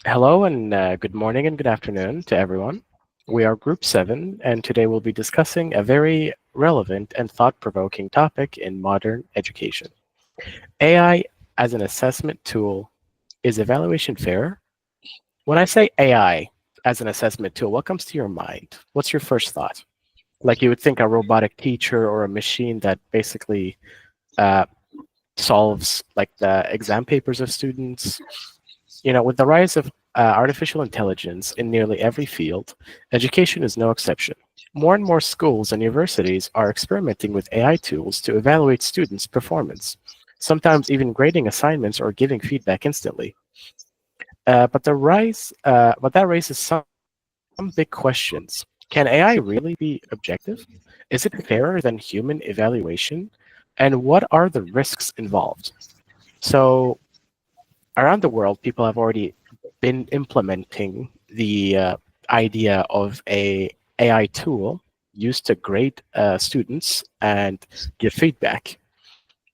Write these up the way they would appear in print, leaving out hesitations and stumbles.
Hello and good morning and good afternoon to everyone. We are Group 7, and today we'll be discussing a very relevant and thought provoking topic in modern education. AI as an assessment tool, is evaluation fair? When I say AI as an assessment tool, what comes to your mind? What's your first thought? Like you would think a robotic teacher or a machine that basically uh, solves like the exam papers of students. With the rise of artificial intelligence in nearly every field, education is no exception. More and more schools and universities are experimenting with AI tools to evaluate students' performance, sometimes even grading assignments or giving feedback instantly. But that raises some big questions. Can AI really be objective? Is it fairer than human evaluation? And what are the risks involved? So, around the world, people have already been implementing the idea of a AI tool used to grade students and give feedback.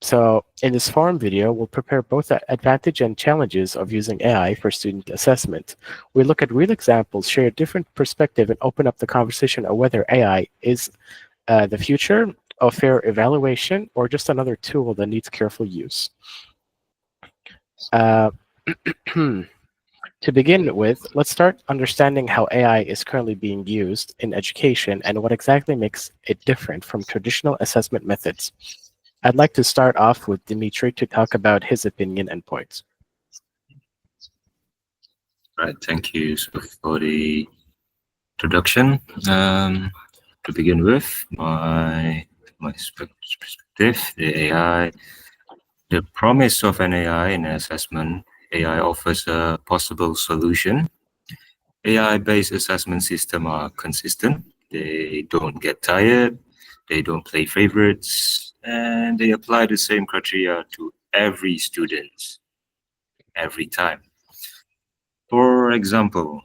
So in this forum video, we'll prepare both the advantage and challenges of using AI for student assessment. We look at real examples, share a different perspective, and open up the conversation on whether AI is the future of fair evaluation or just another tool that needs careful use. Uh, To begin with, let's start understanding how AI is currently being used in education and what exactly makes it different from traditional assessment methods. I'd like to start off with Dimitri to talk about his opinion and points. Right, thank you for the introduction. To begin with, my perspective, the promise of an AI in assessment. AI offers a possible solution. AI-based assessment systems are consistent. They don't get tired. They don't play favorites, and they apply the same criteria to every student every time. For example,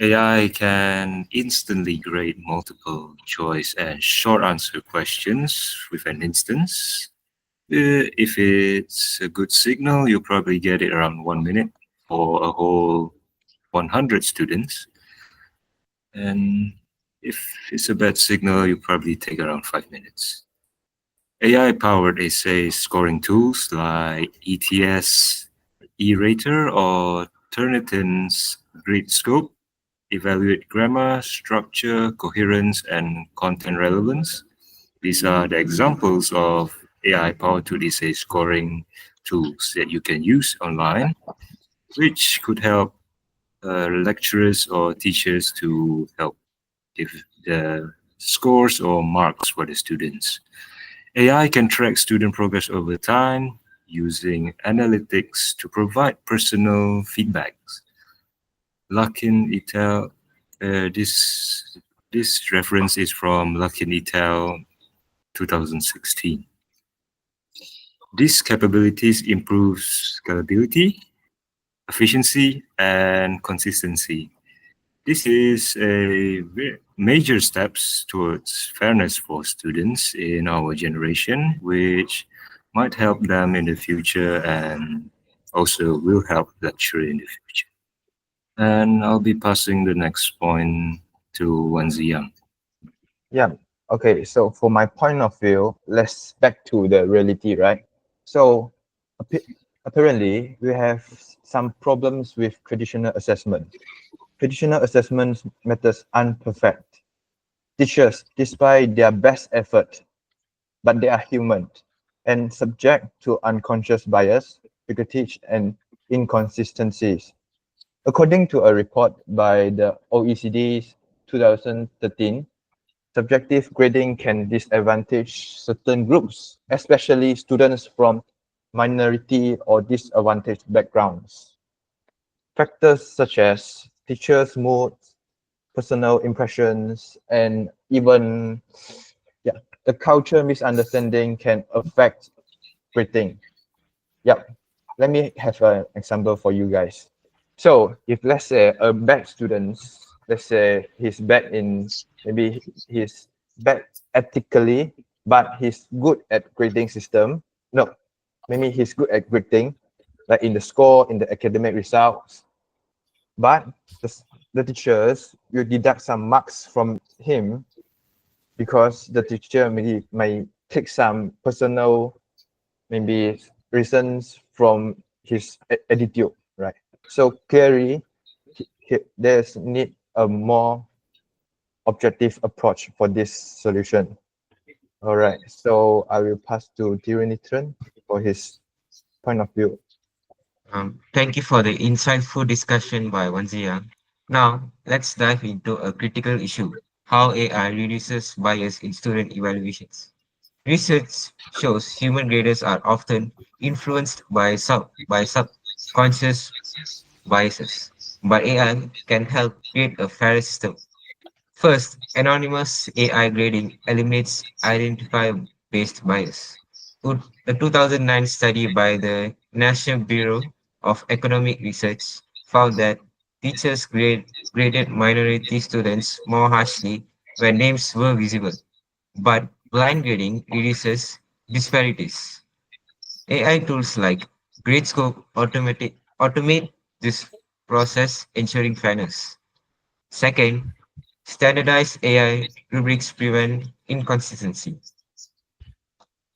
AI can instantly grade multiple choice and short answer questions with an instance. If it's a good signal, you'll probably get it around 1 minute for a whole 100 students. And if it's a bad signal, you probably take around 5 minutes. AI powered essay scoring tools like ETS, eRater, or Turnitin's GradeScope evaluate grammar, structure, coherence, and content relevance. These are the examples of AI-powered 2D scoring tools that you can use online, which could help lecturers or teachers to help give the scores or marks for the students. AI can track student progress over time using analytics to provide personal feedbacks. Lakin et al. This reference is from Lakin et al. 2016. These capabilities improve scalability, efficiency, and consistency. This is a major steps towards fairness for students in our generation, which might help them in the future and also will help lecture in the future. And I'll be passing the next point to Wanziang. Yeah. Okay. So for my point of view, let's back to the reality, right? So apparently we have some problems with traditional assessment. Traditional assessment methods aren't perfect. Teachers, despite their best effort, but they are human and subject to unconscious bias, bigotage, and inconsistencies. According to a report by the OECD's 2013, subjective grading can disadvantage certain groups, especially students from minority or disadvantaged backgrounds. Factors such as teachers' moods, personal impressions, and even the culture misunderstanding can affect grading. Yep. Let me have an example for you guys. So if let's say a bad student, let's say he's bad in maybe he's bad ethically, but he's good at grading system. No, maybe he's good at grading, like in the score, in the academic results. but the teachers will deduct some marks from him because the teacher may take some personal maybe reasons from his attitude, right? So clearly, there's need a more objective approach for this solution. All right, so I will pass to Tirunitran for his point of view. Thank you for the insightful discussion by Wanziang. Now, let's dive into a critical issue, how AI reduces bias in student evaluations. Research shows human graders are often influenced by subconscious biases, but AI can help create a fairer system. First, anonymous AI grading eliminates identifier-based bias. A 2009 study by the National Bureau of Economic Research found that teachers graded minority students more harshly when names were visible, but blind grading reduces disparities. AI tools like GradeScope automate this process, ensuring fairness. Second, standardized AI rubrics prevent inconsistency.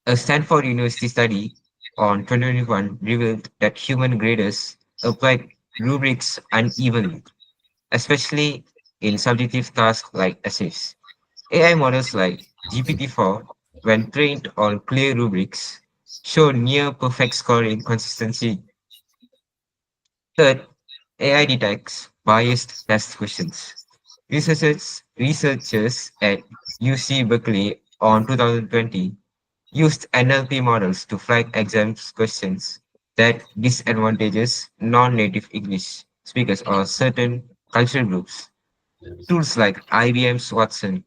A Stanford University study on 2021 revealed that human graders applied rubrics unevenly, especially in subjective tasks like essays. AI models like GPT-4, when trained on clear rubrics, show near perfect scoring consistency. Third, AI detects biased test questions. Researchers at UC Berkeley on 2020 used NLP models to flag exam questions that disadvantages non-native English speakers or certain cultural groups. Tools like IBM's Watson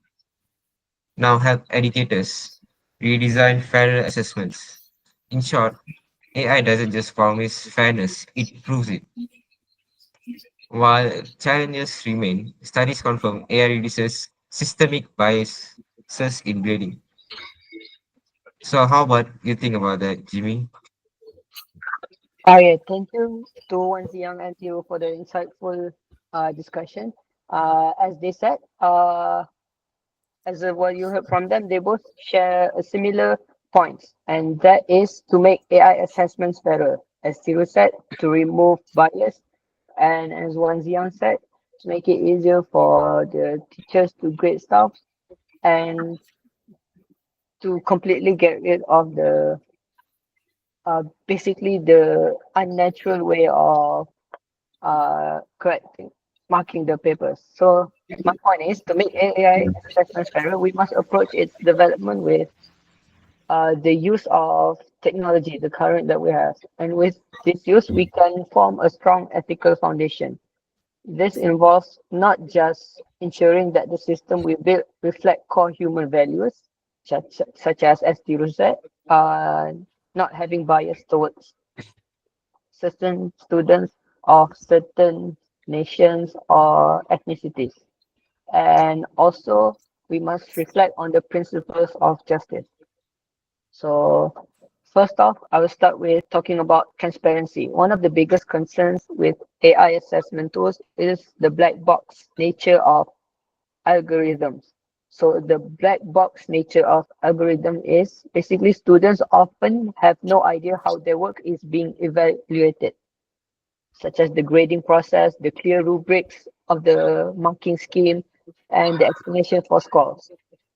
now help educators redesign fairer assessments. In short, AI doesn't just promise fairness, it proves it. While challenges remain, studies confirm AI reduces systemic biases in grading. So how about you think about that, Jimmy? Okay, thank you to Wan Young and Theo for the insightful discussion. As they said, what you heard from them, they both share a similar points, and that is to make AI assessments better. As Theo said, to remove bias, and as Wan Young said, to make it easier for the teachers to grade stuff and to completely get rid of the basically the unnatural way of correcting, marking the papers. So my point is to make AI assessments fairer, we must approach its development with the use of technology, the current that we have. And with this use, we can form a strong ethical foundation. This involves not just ensuring that the system we build reflect core human values, such as Tiru said, not having bias towards certain students of certain nations or ethnicities. And also, we must reflect on the principles of justice. So, first off, I will start with talking about transparency. One of the biggest concerns with AI assessment tools is the black box nature of algorithms. So the black box nature of algorithm is basically students often have no idea how their work is being evaluated, such as the grading process, the clear rubrics of the marking scheme, and the explanation for scores.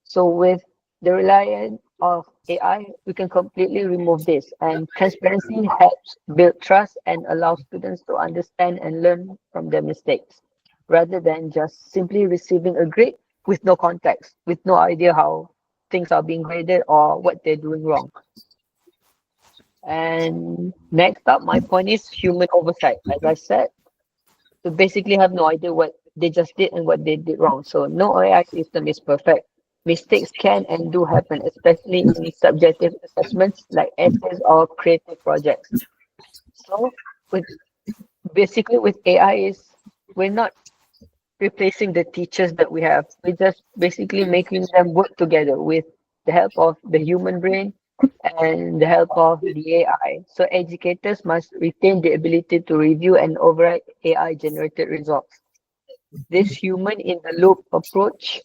So with the reliance of AI, we can completely remove this, and transparency helps build trust and allow students to understand and learn from their mistakes, rather than just simply receiving a grade with no context, with no idea how things are being graded or what they're doing wrong. And next up, my point is human oversight. As I said, to basically have no idea what they just did and what they did wrong. So no AI system is perfect. Mistakes can and do happen, especially in subjective assessments like essays or creative projects. So with basically with AI is we're not replacing the teachers that we have. We're just basically making them work together with the help of the human brain and the help of the AI. So educators must retain the ability to review and override AI generated results. This human in the loop approach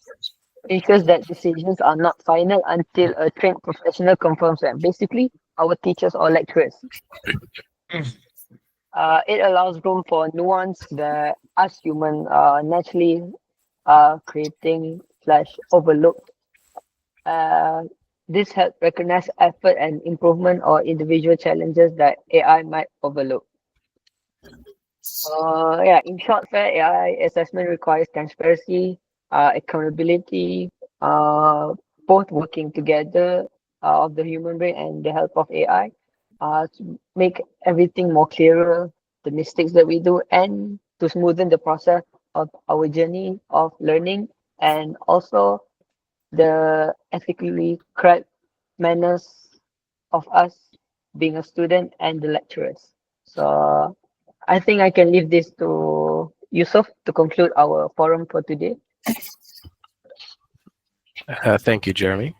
ensures that decisions are not final until a trained professional confirms them. Basically, our teachers or lecturers. It allows room for nuance that us human naturally creating slash overlooked. Uh, this helps recognize effort and improvement or individual challenges that AI might overlook. Yeah, in short, fair AI assessment requires transparency, accountability, both working together of the human brain and the help of AI to make everything more clearer, the mistakes that we do, and to smoothen the process of our journey of learning, and also the ethically correct manners of us being a student and the lecturers. So I think I can leave this to Yusuf to conclude our forum for today. Thank you, Jeremy.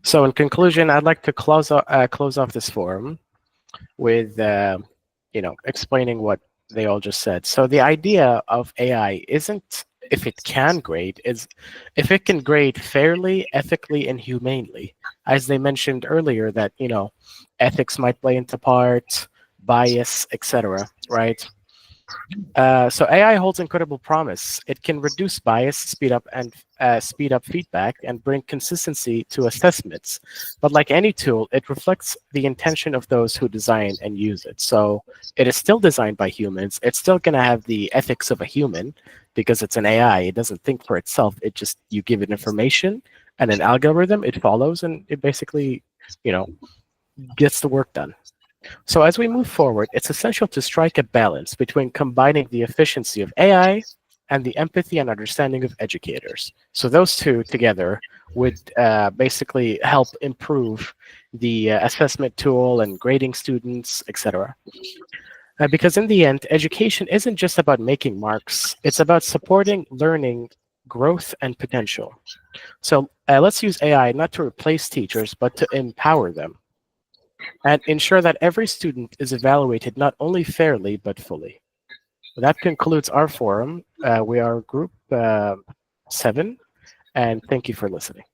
So in conclusion, I'd like to close off this forum with explaining what they all just said. So the idea of AI isn't if it can grade, is if it can grade fairly, ethically, and humanely. As they mentioned earlier, that ethics might play into part, bias, etc. Right? So AI holds incredible promise. It can reduce bias, speed up feedback, and bring consistency to assessments. But like any tool, it reflects the intention of those who design and use it. So it is still designed by humans. It's still going to have the ethics of a human because it's an AI. It doesn't think for itself. You give it information and an algorithm. It follows, and it basically, gets the work done. So as we move forward, it's essential to strike a balance between combining the efficiency of AI and the empathy and understanding of educators. So those two together would basically help improve the assessment tool and grading students, etc. Because in the end, education isn't just about making marks. It's about supporting learning, growth, and potential. So let's use AI not to replace teachers, but to empower them, and ensure that every student is evaluated not only fairly, but fully. That concludes our forum. We are group 7, and thank you for listening.